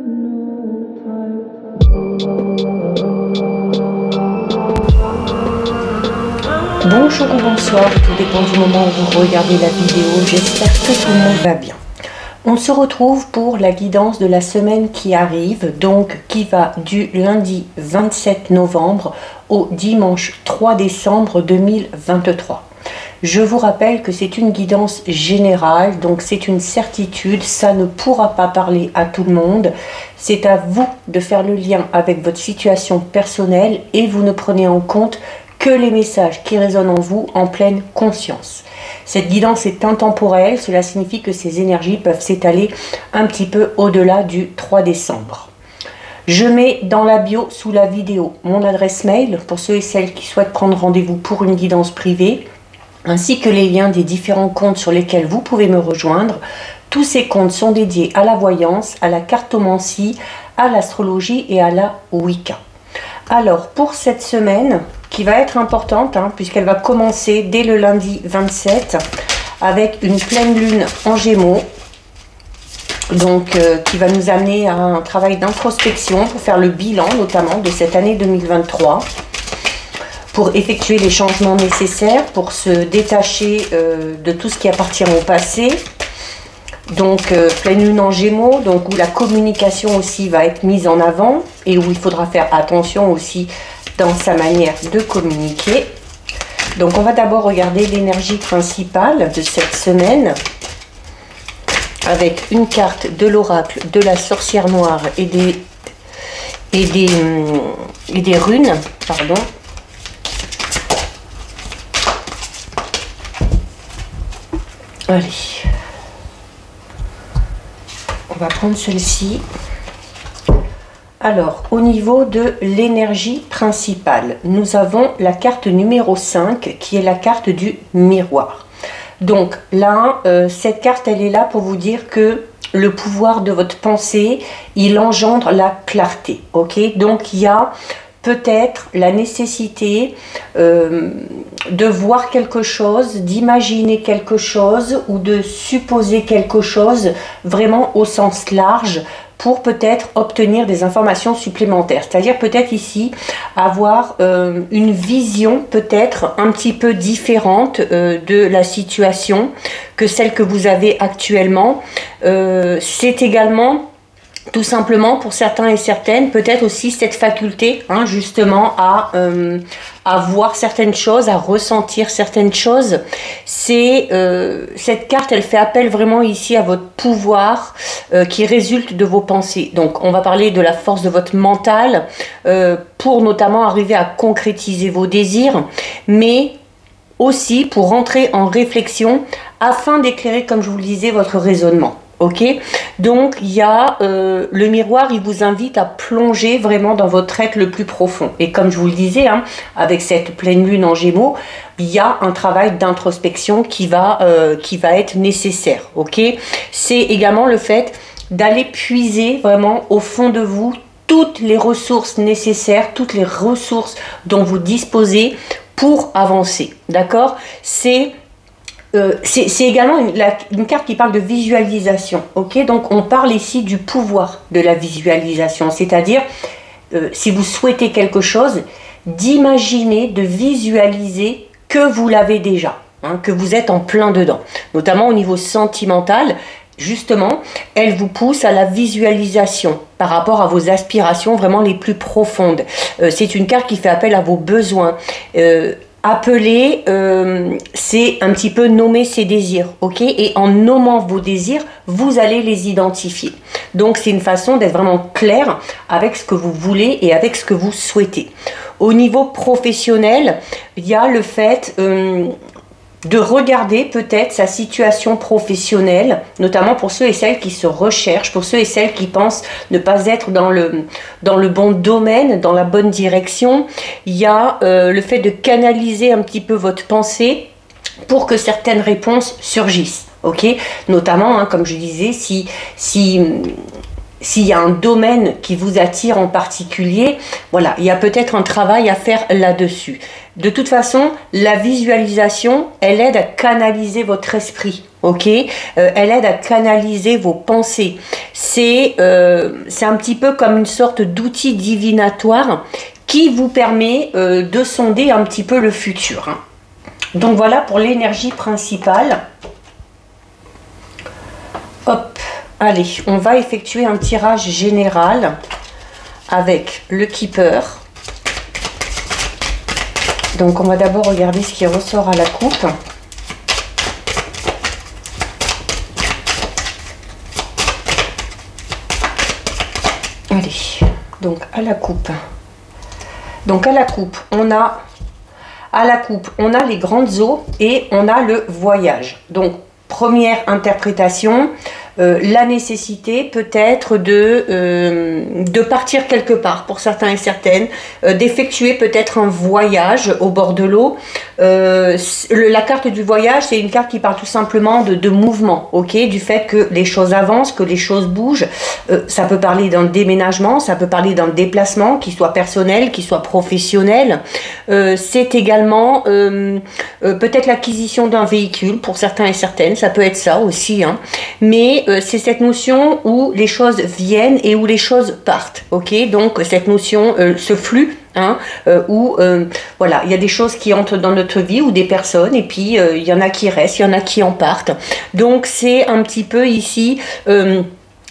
Bonjour ou bonsoir, tout dépend du moment où vous regardez la vidéo, j'espère que tout le monde va bien. On se retrouve pour la guidance de la semaine qui arrive, donc qui va du lundi 27 novembre au dimanche 3 décembre 2023. Je vous rappelle que c'est une guidance générale, donc c'est une certitude, ça ne pourra pas parler à tout le monde. C'est à vous de faire le lien avec votre situation personnelle et vous ne prenez en compte que les messages qui résonnent en vous en pleine conscience. Cette guidance est intemporelle, cela signifie que ces énergies peuvent s'étaler un petit peu au-delà du 3 décembre. Je mets dans la bio sous la vidéo mon adresse mail pour ceux et celles qui souhaitent prendre rendez-vous pour une guidance privée, ainsi que les liens des différents comptes sur lesquels vous pouvez me rejoindre. Tous ces comptes sont dédiés à la voyance, à la cartomancie, à l'astrologie et à la Wicca. Alors, pour cette semaine, qui va être importante, puisqu'elle va commencer dès le lundi 27, avec une pleine lune en Gémeaux, donc qui va nous amener à un travail d'introspection pour faire le bilan, notamment, de cette année 2023, pour effectuer les changements nécessaires, pour se détacher de tout ce qui appartient au passé. Donc pleine lune en Gémeaux, donc où la communication aussi va être mise en avant et où il faudra faire attention aussi dans sa manière de communiquer. Donc on va d'abord regarder l'énergie principale de cette semaine avec une carte de l'oracle de la sorcière noire et des runes, pardon. Allez. On va prendre celle-ci. Alors, au niveau de l'énergie principale, nous avons la carte numéro 5 qui est la carte du miroir. Donc là, cette carte, elle est là pour vous dire que le pouvoir de votre pensée, il engendre la clarté. Ok, donc il y a peut-être la nécessité de voir quelque chose, d'imaginer quelque chose ou de supposer quelque chose vraiment au sens large pour peut-être obtenir des informations supplémentaires. C'est-à-dire peut-être ici avoir une vision peut-être un petit peu différente de la situation que celle que vous avez actuellement. C'est également tout simplement pour certains et certaines, peut-être aussi cette faculté justement à voir certaines choses, à ressentir certaines choses. C'est cette carte, elle fait appel vraiment ici à votre pouvoir qui résulte de vos pensées. Donc on va parler de la force de votre mental pour notamment arriver à concrétiser vos désirs, mais aussi pour rentrer en réflexion afin d'éclairer, comme je vous le disais, votre raisonnement. Ok, donc il y a le miroir, il vous invite à plonger vraiment dans votre être le plus profond. Et comme je vous le disais, avec cette pleine lune en Gémeaux, il y a un travail d'introspection qui va être nécessaire. Ok, c'est également le fait d'aller puiser vraiment au fond de vous toutes les ressources nécessaires, toutes les ressources dont vous disposez pour avancer. D'accord, c'est également une carte qui parle de visualisation. Ok, donc on parle ici du pouvoir de la visualisation, c'est-à-dire si vous souhaitez quelque chose, d'imaginer, de visualiser que vous l'avez déjà, que vous êtes en plein dedans, notamment au niveau sentimental. Justement, elle vous pousse à la visualisation par rapport à vos aspirations vraiment les plus profondes. C'est une carte qui fait appel à vos besoins. Appeler, c'est un petit peu nommer ses désirs, ok? Et en nommant vos désirs, vous allez les identifier. Donc, c'est une façon d'être vraiment clair avec ce que vous voulez et avec ce que vous souhaitez. Au niveau professionnel, il y a le fait de regarder peut-être sa situation professionnelle, notamment pour ceux et celles qui se recherchent, pour ceux et celles qui pensent ne pas être dans le bon domaine, dans la bonne direction. Il y a le fait de canaliser un petit peu votre pensée pour que certaines réponses surgissent. Ok, notamment, comme je disais, s'il y a un domaine qui vous attire en particulier, voilà, il y a peut-être un travail à faire là-dessus. De toute façon, la visualisation, elle aide à canaliser votre esprit, ok? Elle aide à canaliser vos pensées. C'est un petit peu comme une sorte d'outil divinatoire qui vous permet de sonder un petit peu le futur, hein. Donc voilà pour l'énergie principale. Hop, allez, on va effectuer un tirage général avec le Keeper. Donc on va d'abord regarder ce qui ressort à la coupe. Allez, donc à la coupe. Donc à la coupe, on a les grandes eaux et on a le voyage. Donc première interprétation, la nécessité peut-être de partir quelque part pour certains et certaines, d'effectuer peut-être un voyage au bord de l'eau. La carte du voyage, c'est une carte qui parle tout simplement de mouvement, ok, du fait que les choses avancent, que les choses bougent. Ça peut parler d'un déménagement, ça peut parler d'un déplacement, qui soit personnel, qui soit professionnel. C'est également peut-être l'acquisition d'un véhicule pour certains et certaines, ça peut être ça aussi, hein. Mais c'est cette notion où les choses viennent et où les choses partent, ok? Donc cette notion, ce flux, hein, où voilà, il y a des choses qui entrent dans notre vie ou des personnes, et puis il y en a qui restent, il y en a qui en partent. Donc c'est un petit peu ici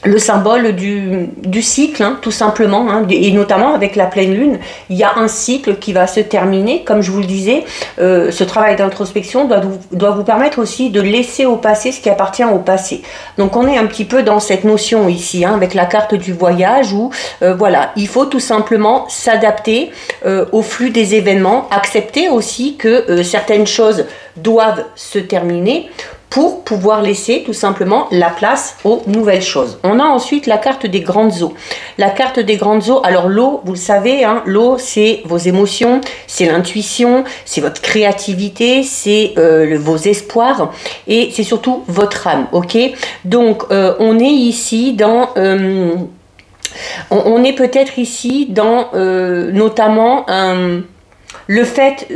le symbole du cycle, hein, tout simplement, hein, et notamment avec la pleine lune, il y a un cycle qui va se terminer. Comme je vous le disais, ce travail d'introspection doit vous permettre aussi de laisser au passé ce qui appartient au passé. Donc on est un petit peu dans cette notion ici, hein, avec la carte du voyage, où voilà, il faut tout simplement s'adapter au flux des événements, accepter aussi que certaines choses doivent se terminer pour pouvoir laisser tout simplement la place aux nouvelles choses. On a ensuite la carte des grandes eaux. La carte des grandes eaux, alors l'eau, vous le savez, hein, l'eau c'est vos émotions, c'est l'intuition, c'est votre créativité, c'est vos espoirs et c'est surtout votre âme, ok? Donc on est ici dans... on est peut-être ici dans notamment le fait...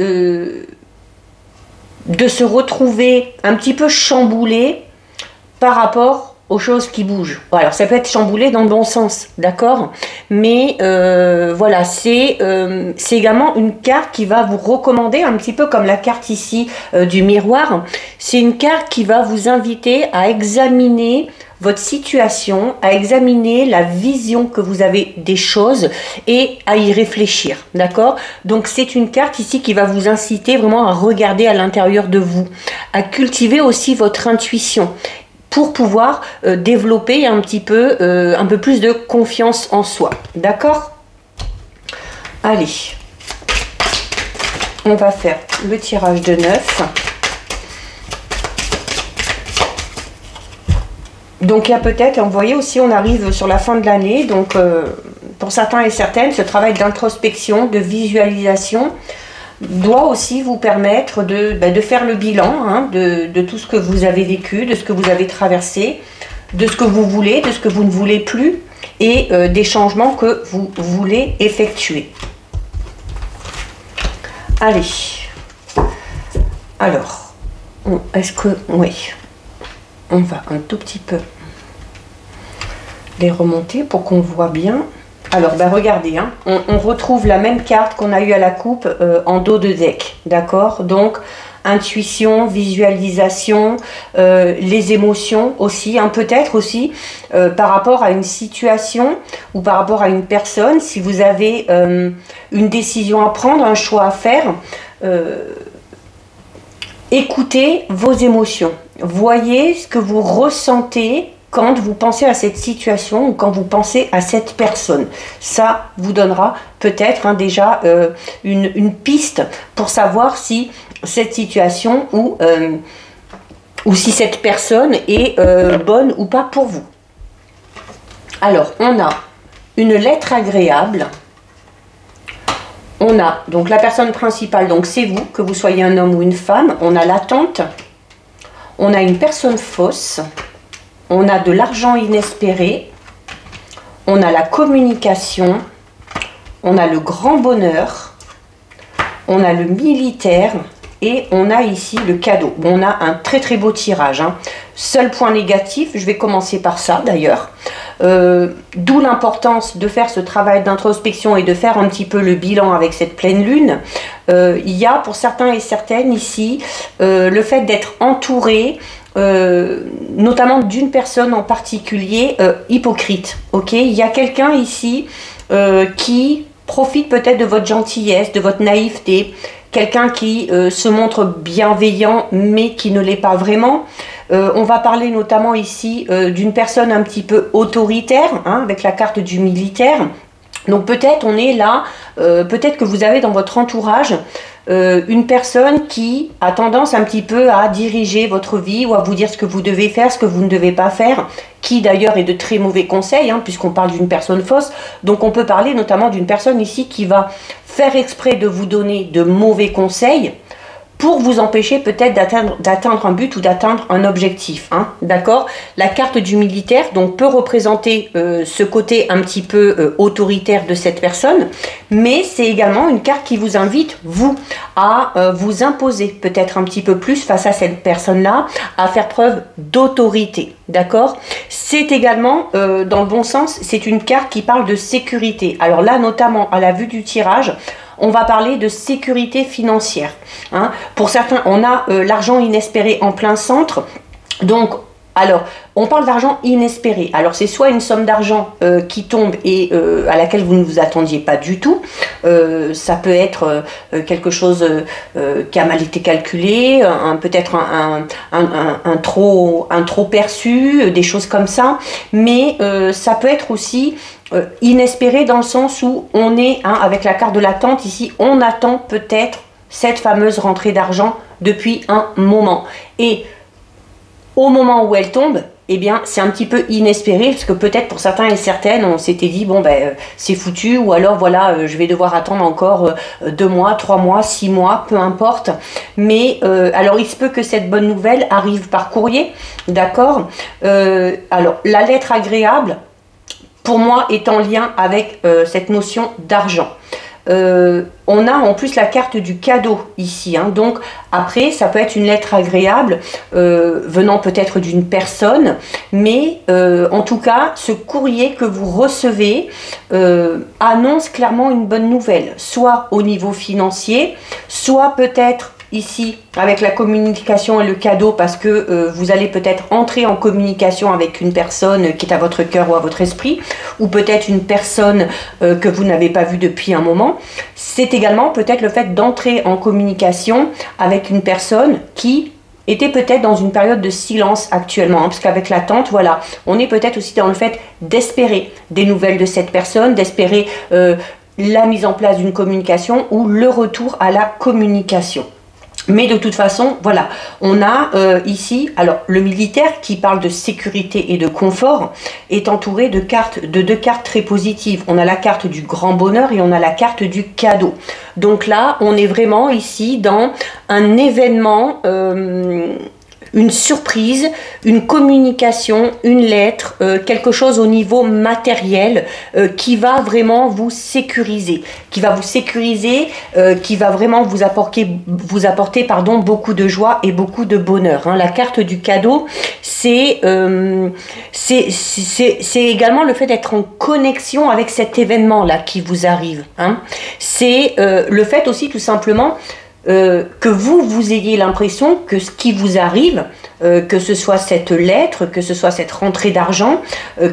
de se retrouver un petit peu chamboulé par rapport aux choses qui bougent. Alors ça peut être chamboulé dans le bon sens, d'accord? Mais voilà, c'est également une carte qui va vous recommander, un petit peu comme la carte ici du miroir. C'est une carte qui va vous inviter à examiner votre situation, à examiner la vision que vous avez des choses et à y réfléchir, d'accord? Donc c'est une carte ici qui va vous inciter vraiment à regarder à l'intérieur de vous, à cultiver aussi votre intuition pour pouvoir développer un peu plus de confiance en soi, d'accord? Allez, on va faire le tirage de 9. Donc il y a peut-être, vous voyez aussi, on arrive sur la fin de l'année, donc pour certains et certaines, ce travail d'introspection, de visualisation, doit aussi vous permettre de faire le bilan, hein, de tout ce que vous avez vécu, de ce que vous avez traversé, de ce que vous voulez, de ce que vous ne voulez plus, et des changements que vous voulez effectuer. Allez, alors, est-ce que, oui, on va un tout petit peu les remonter pour qu'on voit bien. Alors, ben regardez, hein, on retrouve la même carte qu'on a eu à la coupe en dos de deck, d'accord? Donc, intuition, visualisation, les émotions aussi, hein, peut-être aussi par rapport à une situation ou par rapport à une personne, si vous avez une décision à prendre, un choix à faire, écoutez vos émotions. Voyez ce que vous ressentez quand vous pensez à cette situation ou quand vous pensez à cette personne. Ça vous donnera peut-être, hein, déjà une piste pour savoir si cette situation ou si cette personne est bonne ou pas pour vous. Alors, on a une lettre agréable. On a donc la personne principale, donc c'est vous, que vous soyez un homme ou une femme. On a l'attente. On a une personne fausse, on a de l'argent inespéré, on a la communication, on a le grand bonheur, on a le militaire et on a ici le cadeau. Bon, on a un très très beau tirage, hein. Seul point négatif, je vais commencer par ça d'ailleurs, d'où l'importance de faire ce travail d'introspection et de faire un petit peu le bilan avec cette pleine lune. Il y a pour certains et certaines ici le fait d'être entouré notamment d'une personne en particulier hypocrite. Ok, il y a quelqu'un ici qui profite peut-être de votre gentillesse, de votre naïveté, quelqu'un qui se montre bienveillant mais qui ne l'est pas vraiment. On va parler notamment ici d'une personne un petit peu autoritaire, hein, avec la carte du militaire. Donc peut-être on est là, peut-être que vous avez dans votre entourage une personne qui a tendance un petit peu à diriger votre vie ou à vous dire ce que vous devez faire, ce que vous ne devez pas faire, qui d'ailleurs est de très mauvais conseils, hein, puisqu'on parle d'une personne fausse. Donc on peut parler notamment d'une personne ici qui va faire exprès de vous donner de mauvais conseils pour vous empêcher peut-être d'atteindre un but ou d'atteindre un objectif, hein, d'accord? La carte du militaire donc peut représenter ce côté un petit peu autoritaire de cette personne, mais c'est également une carte qui vous invite, vous, à vous imposer peut-être un petit peu plus face à cette personne-là, à faire preuve d'autorité, d'accord? C'est également, dans le bon sens, c'est une carte qui parle de sécurité. Alors là, notamment à la vue du tirage, on va parler de sécurité financière, hein. Pour certains, on a l'argent inespéré en plein centre. Donc, alors, on parle d'argent inespéré. Alors, c'est soit une somme d'argent qui tombe et à laquelle vous ne vous attendiez pas du tout. Ça peut être quelque chose qui a mal été calculé, peut-être un trop perçu, des choses comme ça. Mais ça peut être aussi inespéré dans le sens où on est, hein, avec la carte de l'attente ici, on attend peut-être cette fameuse rentrée d'argent depuis un moment. Et au moment où elle tombe, eh bien, c'est un petit peu inespéré, parce que peut-être pour certains et certaines, on s'était dit, bon, ben, c'est foutu, ou alors, voilà, je vais devoir attendre encore 2 mois, 3 mois, 6 mois, peu importe. Mais, alors, il se peut que cette bonne nouvelle arrive par courrier, d'accord? Alors, la lettre agréable, pour moi, est en lien avec cette notion d'argent. On a en plus la carte du cadeau ici, hein. Donc après ça peut être une lettre agréable venant peut-être d'une personne, mais en tout cas ce courrier que vous recevez annonce clairement une bonne nouvelle, soit au niveau financier, soit peut-être ici avec la communication et le cadeau, parce que vous allez peut-être entrer en communication avec une personne qui est à votre cœur ou à votre esprit, ou peut-être une personne que vous n'avez pas vue depuis un moment. C'est également peut-être le fait d'entrer en communication avec une personne qui était peut-être dans une période de silence actuellement, hein, parce qu'avec l'attente, voilà, on est peut-être aussi dans le fait d'espérer des nouvelles de cette personne, d'espérer la mise en place d'une communication ou le retour à la communication. Mais de toute façon, voilà, on a ici, alors le militaire qui parle de sécurité et de confort est entouré de deux cartes très positives. On a la carte du grand bonheur et on a la carte du cadeau. Donc là, on est vraiment ici dans un événement, une surprise, une communication, une lettre, quelque chose au niveau matériel qui va vraiment vous sécuriser, qui va vraiment vous apporter beaucoup de joie et beaucoup de bonheur, hein. La carte du cadeau, c'est également le fait d'être en connexion avec cet événement-là qui vous arrive, hein. C'est le fait aussi tout simplement que vous ayez l'impression que ce qui vous arrive, que ce soit cette lettre, que ce soit cette rentrée d'argent,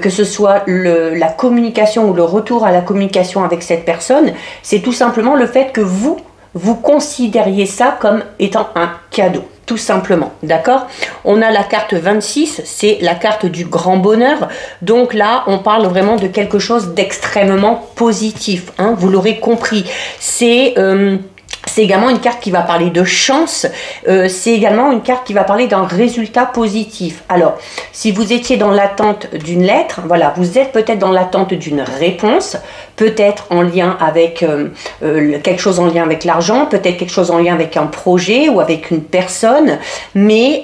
que ce soit la communication ou le retour à la communication avec cette personne, c'est tout simplement le fait que vous considériez ça comme étant un cadeau. Tout simplement, d'accord? On a la carte 26, c'est la carte du grand bonheur. Donc là, on parle vraiment de quelque chose d'extrêmement positif, hein, vous l'aurez compris. C'est également une carte qui va parler de chance, c'est également une carte qui va parler d'un résultat positif. Alors, si vous étiez dans l'attente d'une lettre, voilà, vous êtes peut-être dans l'attente d'une réponse, peut-être en lien avec quelque chose en lien avec l'argent, peut-être quelque chose en lien avec un projet ou avec une personne, mais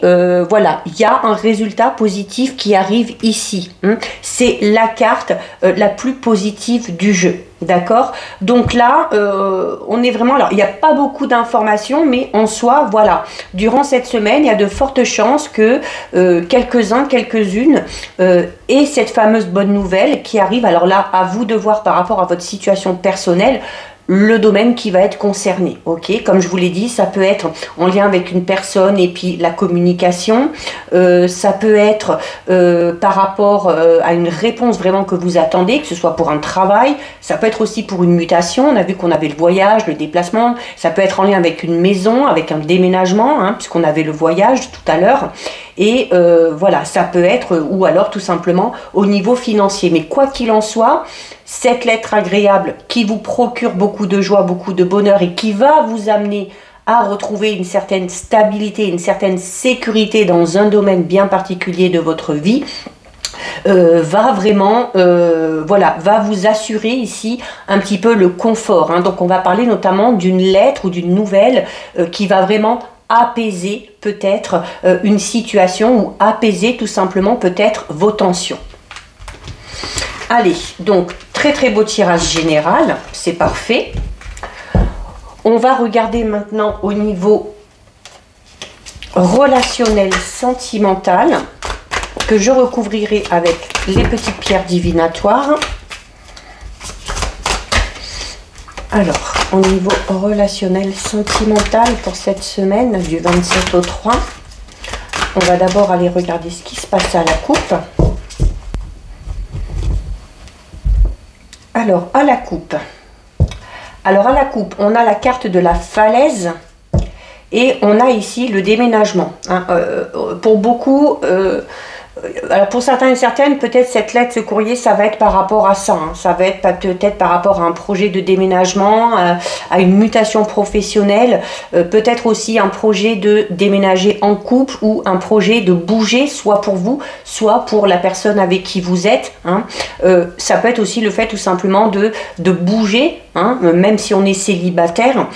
voilà, il y a un résultat positif qui arrive ici, hein. C'est la carte la plus positive du jeu. D'accord? Donc là, on est vraiment... Alors, il n'y a pas beaucoup d'informations, mais en soi, voilà. Durant cette semaine, il y a de fortes chances que quelques-uns, quelques-unes aient cette fameuse bonne nouvelle qui arrive. Alors là, à vous de voir par rapport à votre situation personnelle, le domaine qui va être concerné, ok? Comme je vous l'ai dit, ça peut être en lien avec une personne et puis la communication, ça peut être par rapport à une réponse vraiment que vous attendez, que ce soit pour un travail, ça peut être aussi pour une mutation, on a vu qu'on avait le voyage, le déplacement, ça peut être en lien avec une maison, avec un déménagement, hein, puisqu'on avait le voyage tout à l'heure, et voilà, ça peut être, ou alors tout simplement au niveau financier, mais quoi qu'il en soit, cette lettre agréable qui vous procure beaucoup de joie, beaucoup de bonheur et qui va vous amener à retrouver une certaine stabilité, une certaine sécurité dans un domaine bien particulier de votre vie, va vraiment, voilà, va vous assurer ici un petit peu le confort. Hein. Donc on va parler notamment d'une lettre ou d'une nouvelle qui va vraiment apaiser peut-être une situation ou apaiser tout simplement peut-être vos tensions. Allez, donc très très beau tirage général, c'est parfait. On va regarder maintenant au niveau relationnel sentimental que je recouvrirai avec les petites pierres divinatoires. Alors, au niveau relationnel sentimental pour cette semaine du 27 au 3, on va d'abord aller regarder ce qui se passe à la coupe. Alors, à la coupe. Alors, à la coupe, on a la carte de la falaise et on a ici le déménagement. Hein. Pour beaucoup, alors pour certains et certaines, peut-être cette lettre, ce courrier, ça va être par rapport à ça. Hein. Ça va être peut-être par rapport à un projet de déménagement, à une mutation professionnelle, peut-être aussi un projet de déménager en couple ou un projet de bouger, soit pour vous, soit pour la personne avec qui vous êtes. Hein. Ça peut être aussi le fait tout simplement de bouger, hein, même si on est célibataire,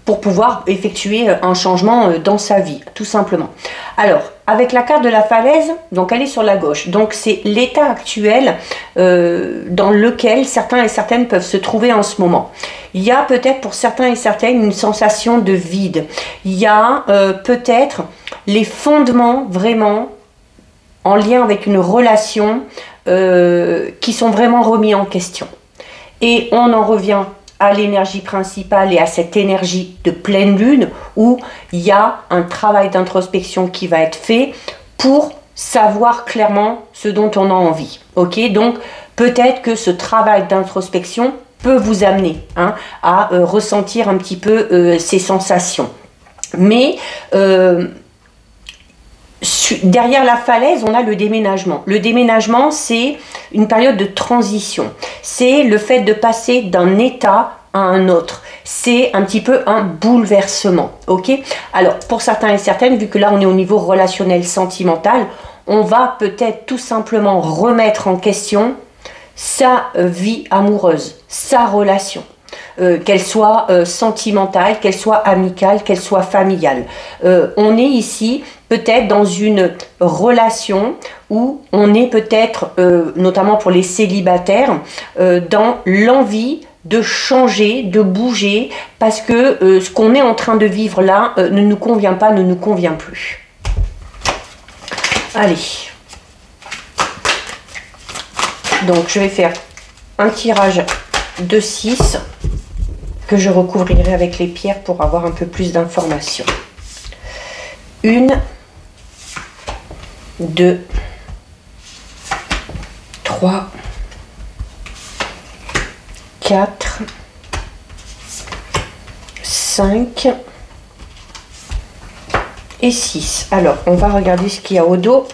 pour pouvoir effectuer un changement dans sa vie, tout simplement. Alors, avec la carte de la falaise, donc elle est sur la gauche, donc c'est l'état actuel dans lequel certains et certaines peuvent se trouver en ce moment. Il y a peut-être pour certains et certaines une sensation de vide. Il y a peut-être les fondements vraiment en lien avec une relation qui sont vraiment remis en question. Et on en revient à l'énergie principale et à cette énergie de pleine lune où il y a un travail d'introspection qui va être fait pour savoir clairement ce dont on a envie. Ok, donc peut-être que ce travail d'introspection peut vous amener hein, à ressentir un petit peu ces sensations. Mais derrière la falaise, on a le déménagement. Le déménagement, c'est une période de transition. C'est le fait de passer d'un état à un autre. C'est un petit peu un bouleversement. Ok? Alors, pour certains et certaines, vu que là, on est au niveau relationnel sentimental, on va peut-être tout simplement remettre en question sa vie amoureuse, sa relation. Qu'elle soit sentimentale, qu'elle soit amicale, qu'elle soit familiale. On est ici peut-être dans une relation où on est peut-être, notamment pour les célibataires, dans l'envie de changer, de bouger, parce que ce qu'on est en train de vivre là ne nous convient pas, ne nous convient plus. Allez. Donc je vais faire un tirage de 6 que je recouvrirai avec les pierres pour avoir un peu plus d'informations. 1, 2, 3, 4, 5 et 6. Alors, on va regarder ce qu'il y a au dos.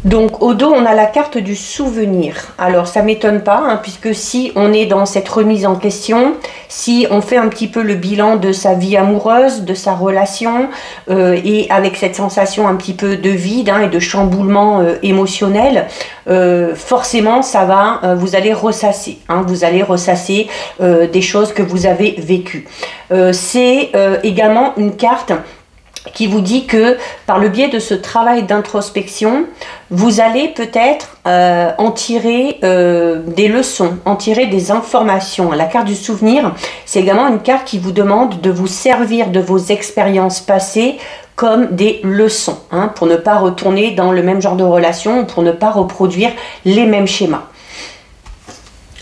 Donc au dos, on a la carte du souvenir. Alors ça ne m'étonne pas, hein, puisque si on est dans cette remise en question, si on fait un petit peu le bilan de sa vie amoureuse, de sa relation, et avec cette sensation un petit peu de vide hein, et de chamboulement émotionnel, forcément ça va, vous allez ressasser. Hein, vous allez ressasser des choses que vous avez vécues. C'est également une carte qui vous dit que par le biais de ce travail d'introspection, vous allez peut-être en tirer des leçons, en tirer des informations. La carte du souvenir, c'est également une carte qui vous demande de vous servir de vos expériences passées comme des leçons, hein, pour ne pas retourner dans le même genre de relation, pour ne pas reproduire les mêmes schémas.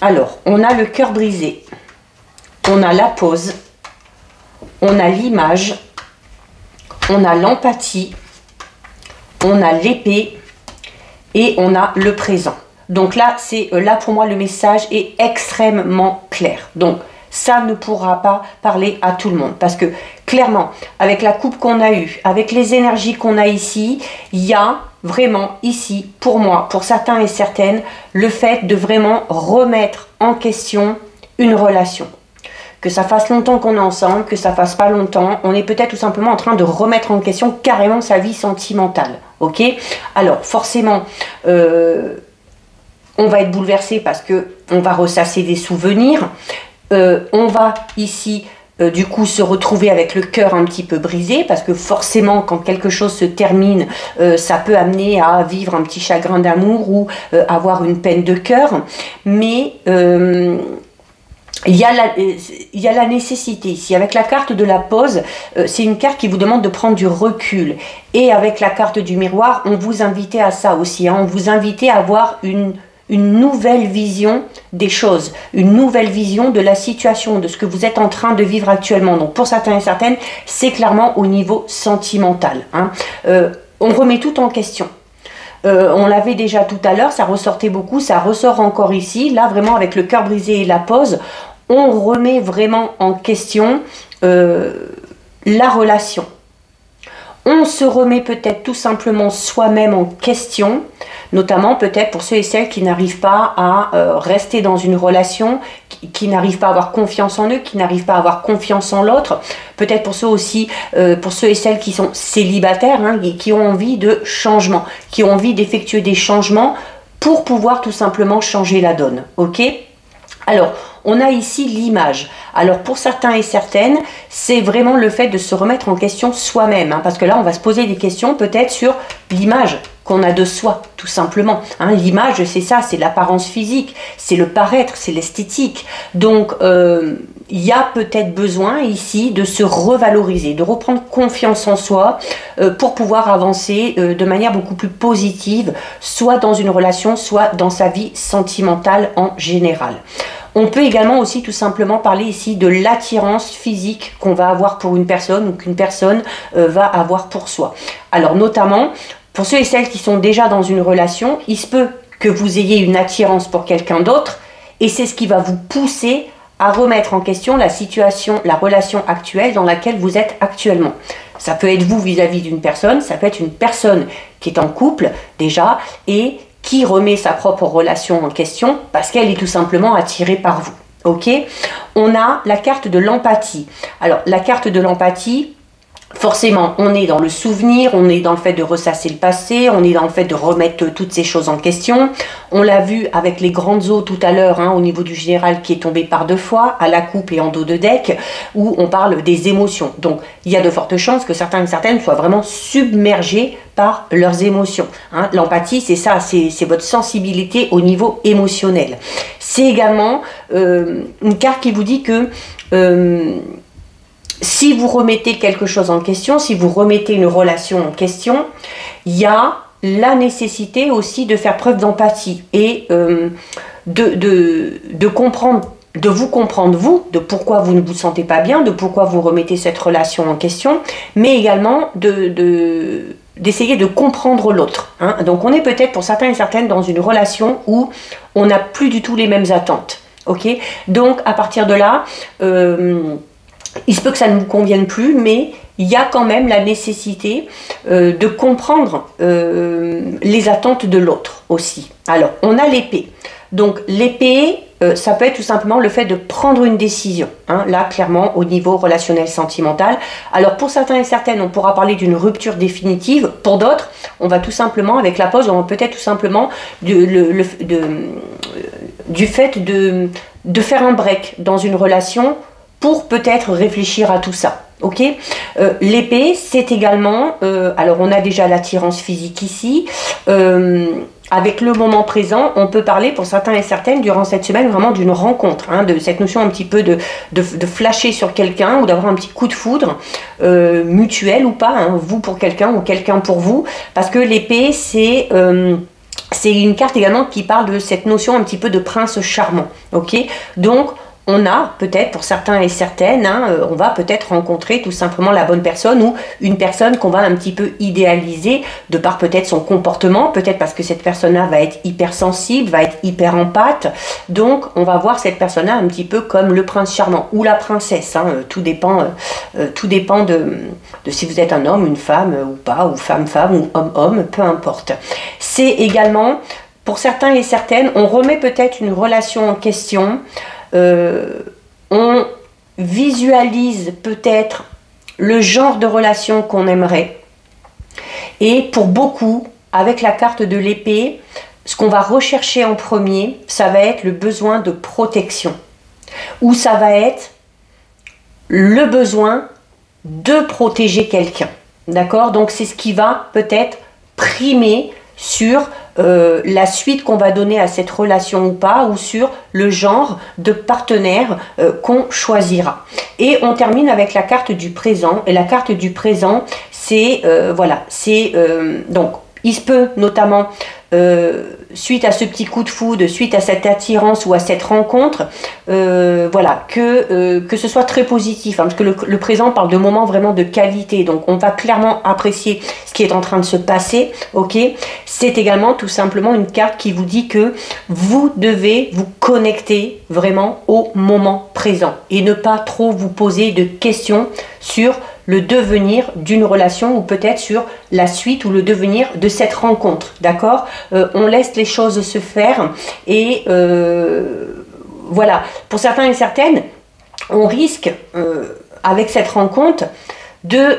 Alors, on a le cœur brisé, on a la pause, on a l'image, on a l'empathie, on a l'épée et on a le présent. Donc là, là pour moi, le message est extrêmement clair. Donc ça ne pourra pas parler à tout le monde parce que clairement, avec la coupe qu'on a eue, avec les énergies qu'on a ici, il y a vraiment ici, pour moi, pour certains et certaines, le fait de vraiment remettre en question une relation. Que ça fasse longtemps qu'on est ensemble, que ça fasse pas longtemps, on est peut-être tout simplement en train de remettre en question carrément sa vie sentimentale. Ok? Alors forcément, on va être bouleversé parce que on va ressasser des souvenirs. On va ici du coup se retrouver avec le cœur un petit peu brisé parce que forcément quand quelque chose se termine, ça peut amener à vivre un petit chagrin d'amour ou avoir une peine de cœur. Mais il y a la nécessité ici. Avec la carte de la pause, c'est une carte qui vous demande de prendre du recul. Et avec la carte du miroir, on vous invitait à ça aussi. Hein. On vous invitait à avoir une nouvelle vision des choses, une nouvelle vision de la situation, de ce que vous êtes en train de vivre actuellement. Donc pour certains et certaines, c'est clairement au niveau sentimental. Hein. On remet tout en question. On l'avait déjà tout à l'heure, ça ressortait beaucoup, ça ressort encore ici. Là, vraiment, avec le cœur brisé et la pause, on remet vraiment en question la relation. On se remet peut-être tout simplement soi-même en question, notamment peut-être pour ceux et celles qui n'arrivent pas à rester dans une relation, qui n'arrivent pas à avoir confiance en eux, qui n'arrivent pas à avoir confiance en l'autre. Peut-être pour ceux aussi, pour ceux et celles qui sont célibataires, hein, et qui ont envie de changement, qui ont envie d'effectuer des changements pour pouvoir tout simplement changer la donne. Ok ? Alors, on a ici l'image. Alors, pour certains et certaines, c'est vraiment le fait de se remettre en question soi-même. Hein, parce que là, on va se poser des questions peut-être sur l'image qu'on a de soi, tout simplement. Hein, l'image, c'est ça, c'est l'apparence physique, c'est le paraître, c'est l'esthétique. Donc, il y a peut-être besoin ici de se revaloriser, de reprendre confiance en soi pour pouvoir avancer de manière beaucoup plus positive, soit dans une relation, soit dans sa vie sentimentale en général. On peut également aussi tout simplement parler ici de l'attirance physique qu'on va avoir pour une personne ou qu'une personne va avoir pour soi. Alors notamment, pour ceux et celles qui sont déjà dans une relation, il se peut que vous ayez une attirance pour quelqu'un d'autre et c'est ce qui va vous pousser à remettre en question la situation, la relation actuelle dans laquelle vous êtes actuellement. Ça peut être vous vis-à-vis d'une personne, ça peut être une personne qui est en couple déjà et qui remet sa propre relation en question parce qu'elle est tout simplement attirée par vous. Ok ? On a la carte de l'empathie. Alors, la carte de l'empathie, forcément, on est dans le souvenir, on est dans le fait de ressasser le passé, on est dans le fait de remettre toutes ces choses en question. On l'a vu avec les grandes eaux tout à l'heure, hein, au niveau du général qui est tombé par 2 fois, à la coupe et en dos de deck, où on parle des émotions. Donc, il y a de fortes chances que certains et certaines soient vraiment submergés par leurs émotions. Hein. L'empathie, c'est ça, c'est votre sensibilité au niveau émotionnel. C'est également une carte qui vous dit que si vous remettez quelque chose en question, si vous remettez une relation en question, il y a la nécessité aussi de faire preuve d'empathie et de comprendre, de vous comprendre vous, de pourquoi vous ne vous sentez pas bien, de pourquoi vous remettez cette relation en question, mais également d'essayer de comprendre l'autre. Hein. Donc on est peut-être pour certains et certaines dans une relation où on n'a plus du tout les mêmes attentes. Okay ? Donc à partir de là, il se peut que ça ne vous convienne plus, mais il y a quand même la nécessité de comprendre les attentes de l'autre aussi. Alors, on a l'épée. Donc, l'épée, ça peut être tout simplement le fait de prendre une décision. Hein, là, clairement, au niveau relationnel sentimental. Alors, pour certains et certaines, on pourra parler d'une rupture définitive. Pour d'autres, on va tout simplement, avec la pause, on va peut-être tout simplement du fait de faire un break dans une relation pour peut-être réfléchir à tout ça. Ok, l'épée, c'est également, alors on a déjà l'attirance physique ici, avec le moment présent, on peut parler pour certains et certaines durant cette semaine vraiment d'une rencontre, hein, de cette notion un petit peu de flasher sur quelqu'un ou d'avoir un petit coup de foudre, mutuel ou pas, hein, vous pour quelqu'un ou quelqu'un pour vous, parce que l'épée, c'est une carte également qui parle de cette notion un petit peu de prince charmant, ok, donc on a peut-être, pour certains et certaines, hein, on va peut-être rencontrer tout simplement la bonne personne ou une personne qu'on va un petit peu idéaliser de par peut-être son comportement, peut-être parce que cette personne-là va être hypersensible, va être hyper empathe. Donc, on va voir cette personne-là un petit peu comme le prince charmant ou la princesse. Hein, tout dépend de si vous êtes un homme, une femme ou pas, ou femme-femme ou homme-homme, peu importe. C'est également, pour certains et certaines, on remet peut-être une relation en question. On visualise peut-être le genre de relation qu'on aimerait. Et pour beaucoup, avec la carte de l'épée, ce qu'on va rechercher en premier, ça va être le besoin de protection. Ou ça va être le besoin de protéger quelqu'un. D'accord? Donc c'est ce qui va peut-être primer sur la suite qu'on va donner à cette relation ou pas, ou sur le genre de partenaire qu'on choisira. Et on termine avec la carte du présent. Et la carte du présent, c'est voilà, c'est donc il se peut notamment suite à ce petit coup de foudre, suite à cette attirance ou à cette rencontre, voilà, que ce soit très positif, hein, parce que le présent parle de moments vraiment de qualité, donc on va clairement apprécier ce qui est en train de se passer, ok. C'est également tout simplement une carte qui vous dit que vous devez vous connecter vraiment au moment présent et ne pas trop vous poser de questions sur le devenir d'une relation ou peut-être sur la suite ou le devenir de cette rencontre, d'accord. On laisse les choses se faire et voilà, pour certains et certaines, on risque avec cette rencontre de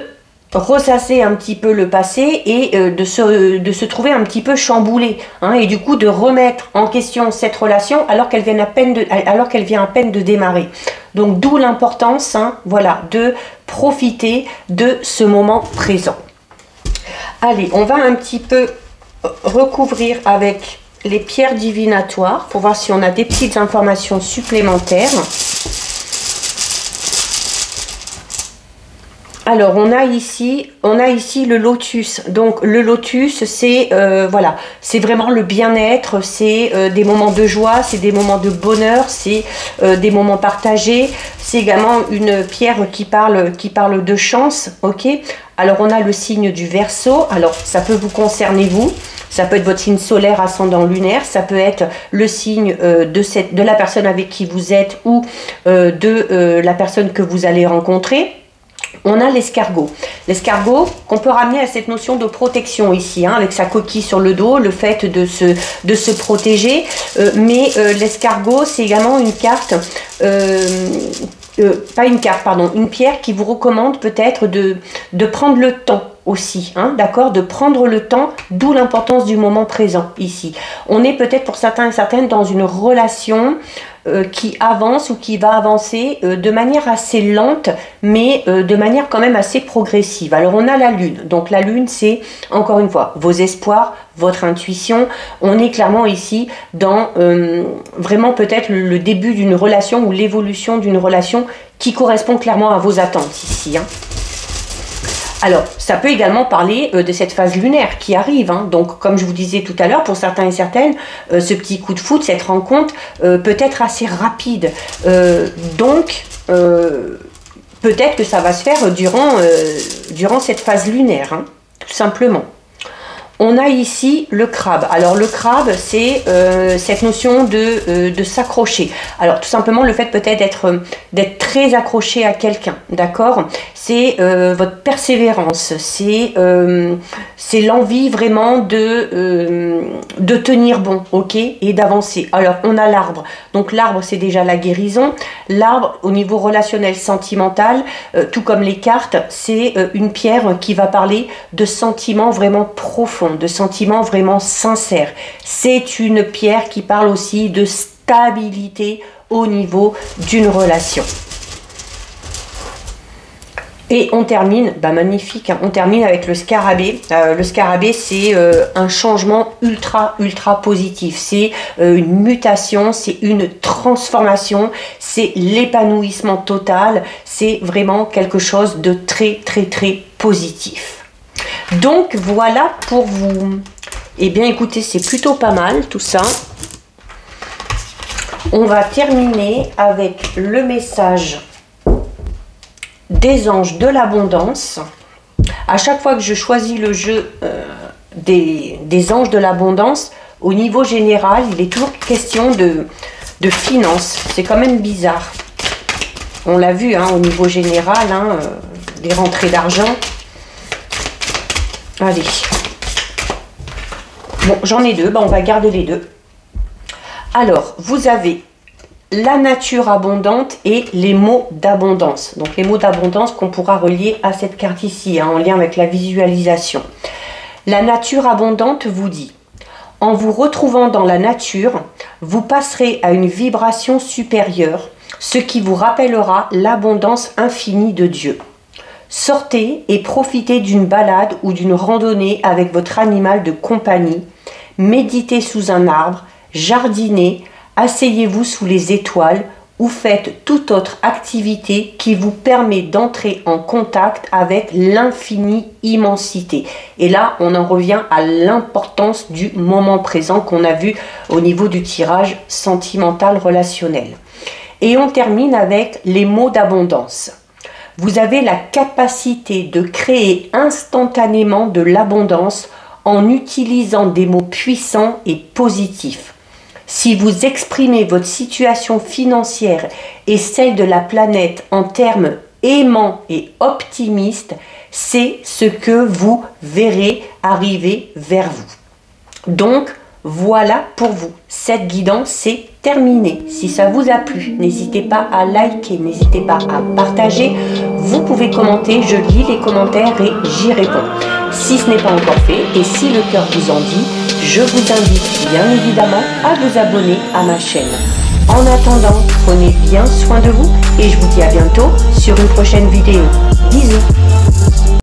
ressasser un petit peu le passé et de se trouver un petit peu chamboulé, hein, et du coup de remettre en question cette relation alors qu'elle vient à peine de démarrer. Donc d'où l'importance, hein, voilà, de profiter de ce moment présent. Allez, on va un petit peu recouvrir avec les pierres divinatoires pour voir si on a des petites informations supplémentaires. Alors, on a ici le lotus. Donc, le lotus, c'est voilà, c'est vraiment le bien-être, c'est des moments de joie, c'est des moments de bonheur, c'est des moments partagés. C'est également une pierre qui parle de chance, ok. Alors, on a le signe du Verseau. Alors, ça peut vous concerner vous. Ça peut être votre signe solaire, ascendant, lunaire. Ça peut être le signe de la personne avec qui vous êtes ou de la personne que vous allez rencontrer. On a l'escargot. L'escargot qu'on peut ramener à cette notion de protection ici, hein, avec sa coquille sur le dos, le fait de se protéger. Mais l'escargot, c'est également une carte, pas une carte, pardon, une pierre qui vous recommande peut-être de prendre le temps aussi, hein, d'accord, de prendre le temps, d'où l'importance du moment présent ici. On est peut-être pour certains et certaines dans une relation qui avance ou qui va avancer de manière assez lente, mais de manière quand même assez progressive. Alors on a la lune, donc la lune c'est encore une fois vos espoirs, votre intuition. On est clairement ici dans vraiment peut-être le début d'une relation ou l'évolution d'une relation qui correspond clairement à vos attentes ici, hein. Alors, ça peut également parler de cette phase lunaire qui arrive, hein. Donc, comme je vous disais tout à l'heure, pour certains et certaines, ce petit coup de foudre, cette rencontre peut être assez rapide. Donc, peut-être que ça va se faire durant cette phase lunaire, hein, tout simplement. On a ici le crabe. Alors le crabe, c'est cette notion de s'accrocher. Alors tout simplement le fait peut-être d'être très accroché à quelqu'un, d'accord. C'est votre persévérance, c'est l'envie vraiment de tenir bon, ok, et d'avancer. Alors on a l'arbre. Donc l'arbre c'est déjà la guérison. L'arbre au niveau relationnel, sentimental, tout comme les cartes, c'est une pierre qui va parler de sentiments vraiment profonds, de sentiments vraiment sincères. C'est une pierre qui parle aussi de stabilité au niveau d'une relation. Et on termine, bah magnifique, hein, on termine avec le scarabée. Le scarabée, c'est un changement ultra positif. C'est une mutation, c'est une transformation, c'est l'épanouissement total. C'est vraiment quelque chose de très positif. Donc voilà pour vous. Eh bien écoutez, c'est plutôt pas mal tout ça. On va terminer avec le message des anges de l'abondance. À chaque fois que je choisis le jeu des anges de l'abondance, au niveau général, il est toujours question de finances. C'est quand même bizarre. On l'a vu hein, au niveau général, hein, les rentrées d'argent. Allez. Bon, j'en ai deux, ben, on va garder les deux. Alors, vous avez la nature abondante et les mots d'abondance. Donc les mots d'abondance qu'on pourra relier à cette carte ici, hein, en lien avec la visualisation. La nature abondante vous dit: en vous retrouvant dans la nature, vous passerez à une vibration supérieure, ce qui vous rappellera l'abondance infinie de Dieu. Sortez et profitez d'une balade ou d'une randonnée avec votre animal de compagnie. Méditez sous un arbre, jardinez, asseyez-vous sous les étoiles ou faites toute autre activité qui vous permet d'entrer en contact avec l'infinie immensité. Et là, on en revient à l'importance du moment présent qu'on a vu au niveau du tirage sentimental relationnel. Et on termine avec les mots d'abondance. Vous avez la capacité de créer instantanément de l'abondance en utilisant des mots puissants et positifs. Si vous exprimez votre situation financière et celle de la planète en termes aimants et optimistes, c'est ce que vous verrez arriver vers vous. Donc, voilà pour vous. Cette guidance, c'est terminé. Si ça vous a plu, n'hésitez pas à liker, n'hésitez pas à partager. Vous pouvez commenter, je lis les commentaires et j'y réponds. Si ce n'est pas encore fait et si le cœur vous en dit, je vous invite bien évidemment à vous abonner à ma chaîne. En attendant, prenez bien soin de vous et je vous dis à bientôt sur une prochaine vidéo. Bisous!